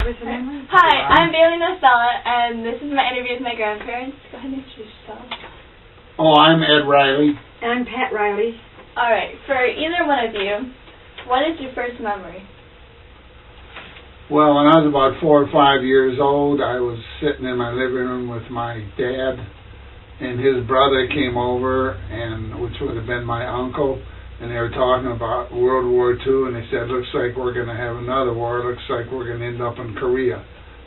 Hi, I'm Bailey Nostella, and this is my interview with my grandparents. Go ahead and introduce yourself. Oh, I'm Ed Riley. And I'm Pat Riley. Alright, for either one of you, what is your first memory? Well, when I was about 4 or 5 years old, I was sitting in my living room with my dad, and his brother came over, and which would have been my uncle, and they were talking about World War II, and they said, looks like we're going to have another war, looks like we're going to end up in Korea.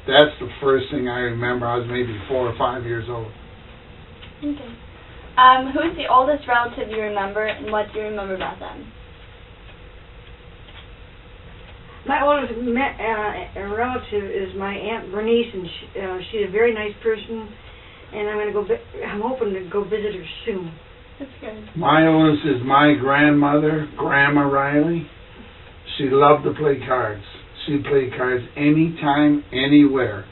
That's the first thing I remember. I was maybe 4 or 5 years old. Okay. Who's the oldest relative you remember, and what do you remember about them? My oldest relative is my Aunt Bernice, and she's a very nice person, and I'm hoping to go visit her soon. That's good. My oldest is my grandmother, Grandma Riley. She loved to play cards. She played cards anytime, anywhere.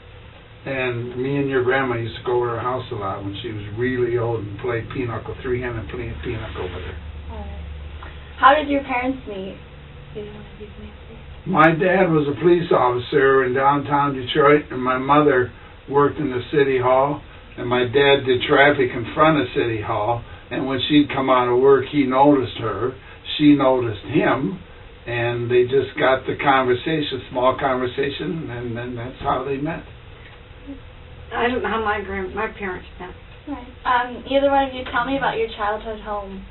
And me and your grandma used to go to her house a lot when she was really old and play pinochle, three-handed pinochle with her. How did your parents meet? My dad was a police officer in downtown Detroit, and my mother worked in the city hall, and my dad did traffic in front of City Hall, and when she'd come out of work, he noticed her, she noticed him, and they just got the conversation, small conversation, and then that's how they met. I don't know how my parents met. Right. Either one of you, tell me about your childhood home.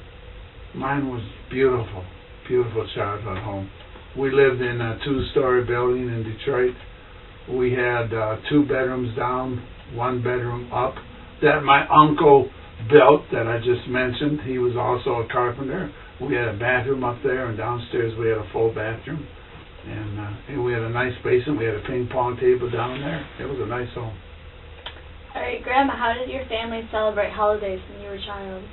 Mine was beautiful, beautiful childhood home. We lived in a 2-story building in Detroit. We had 2 bedrooms down, 1 bedroom up, that my uncle built that I just mentioned. He was also a carpenter. We had a bathroom up there, and downstairs we had a full bathroom. And we had a nice basement. We had a ping pong table down there. It was a nice home. All right, Grandma, how did your family celebrate holidays when you were a child?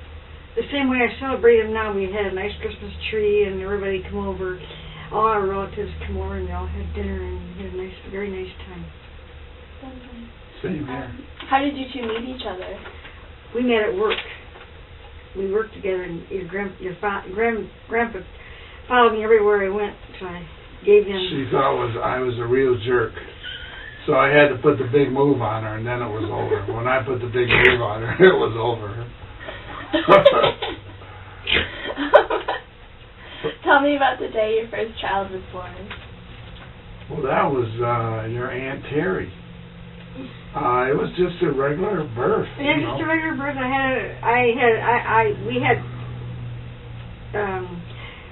The same way I celebrate them now. We had a nice Christmas tree, and everybody come over. All our relatives come over, and they all had dinner, and we had a nice, very nice time. Same here. How did you two meet each other? We met at work. We worked together, and your grandpa followed me everywhere I went, so I gave him... She thought I was a real jerk. So I had to put the big move on her, and then it was over. When I put the big move on her, it was over. Tell me about the day your first child was born. Well, that was your Aunt Terry. It was just a regular birth. Yeah, just a regular birth.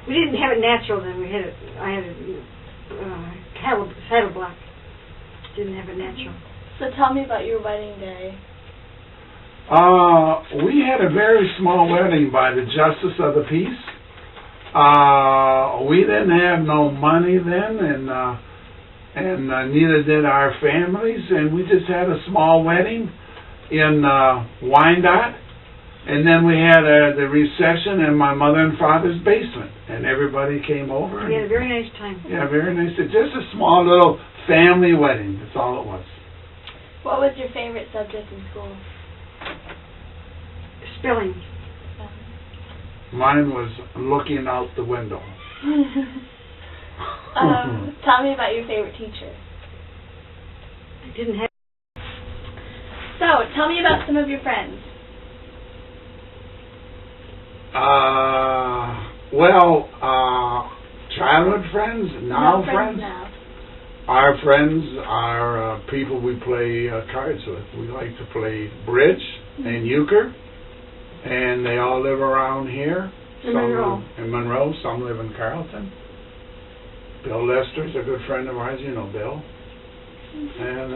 We didn't have it natural then. I had a saddle block. Didn't have it natural. So tell me about your wedding day. We had a very small wedding by the Justice of the Peace. We didn't have no money then, and neither did our families, and we just had a small wedding in Wyandotte, and then we had the reception in my mother and father's basement, and everybody came over. We had a very nice time. Yeah, very nice. Just a small little family wedding. That's all it was. What was your favorite subject in school? Spelling. Mine was looking out the window. Tell me about your favorite teacher. I didn't have... So, tell me about some of your friends. Childhood friends, now friends. Now. Our friends are people we play cards with. We like to play bridge and euchre, and they all live around here. In Monroe. In Monroe. Some live in Carleton. Bill Lester's a good friend of ours, you know Bill. And,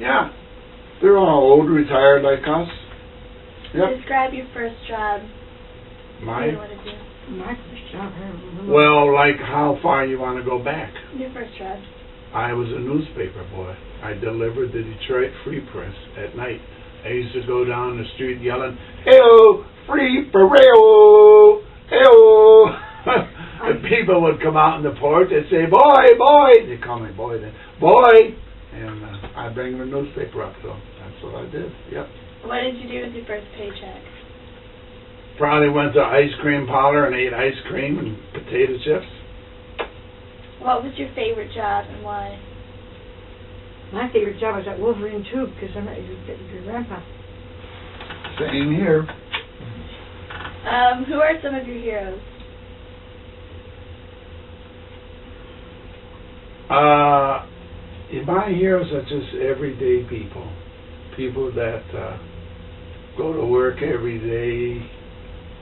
yeah, they're all old, retired like us. Yep. Describe your first job. My first job. Well, like how far you want to go back? Your first job. I was a newspaper boy. I delivered the Detroit Free Press at night. I used to go down the street yelling, "Hey-oh, free pareo, hey-oh." And people would come out on the porch and say, "Boy, boy." They call me boy then. "Boy." And I'd bring the newspaper up to them. That's what I did. Yep. What did you do with your first paycheck? Probably went to ice cream parlor and ate ice cream and potato chips. What was your favorite job and why? My favorite job was at Wolverine too, because I'm not your grandpa. Same here. Who are some of your heroes? My heroes are just everyday people. People that go to work every day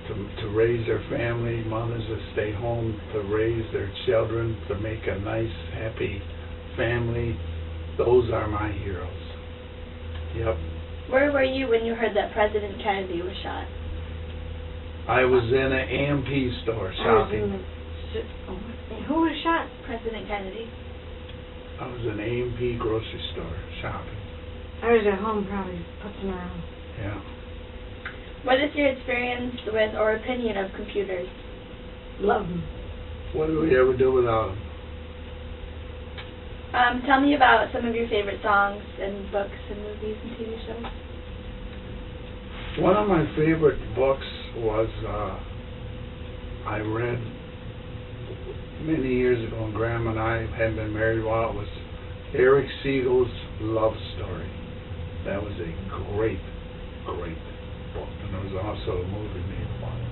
to raise their family, mothers that stay home to raise their children, to make a nice, happy family. Those are my heroes. Yep. Where were you when you heard that President Kennedy was shot? I was in an AMP store shopping. Who was shot? President Kennedy. I was in an AMP grocery store shopping. I was at home probably putzing around. Yeah. What is your experience with or opinion of computers? Love them. What do we ever do without them? Tell me about some of your favorite songs and books and movies and TV shows. One of my favorite books was, I read many years ago when Grandma and I had been married a while. It was Eric Siegel's Love Story. That was a great, great book. And there was also a movie made about it.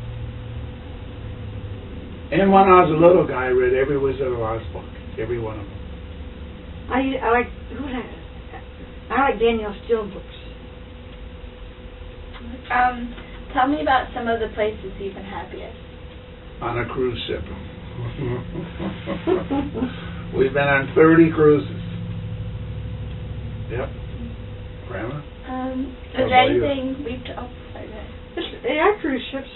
And when I was a little guy, I read every Wizard of Oz book. Every one of them. I like Danielle Steele books. Tell me about some of the places you've been happiest. On a cruise ship. We've been on 30 cruises. Yep. Grandma? Is there anything we've... Oh, sorry, go ahead. They are cruise ships.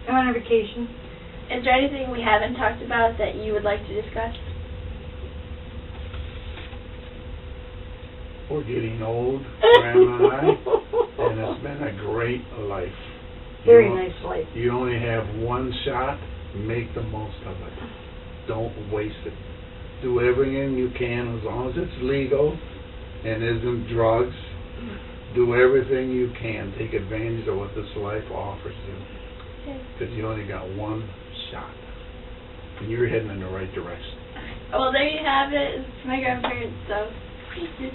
I'm on a vacation. Is there anything we haven't talked about that you would like to discuss? We're getting old, Grandma and I, and it's been a great life. Very nice life. You only have one shot. Make the most of it. Don't waste it. Do everything you can, as long as it's legal and isn't drugs. Do everything you can. Take advantage of what this life offers you. Because you only got one shot. And you're heading in the right direction. Well, there you have it. It's my grandparents, so thank you.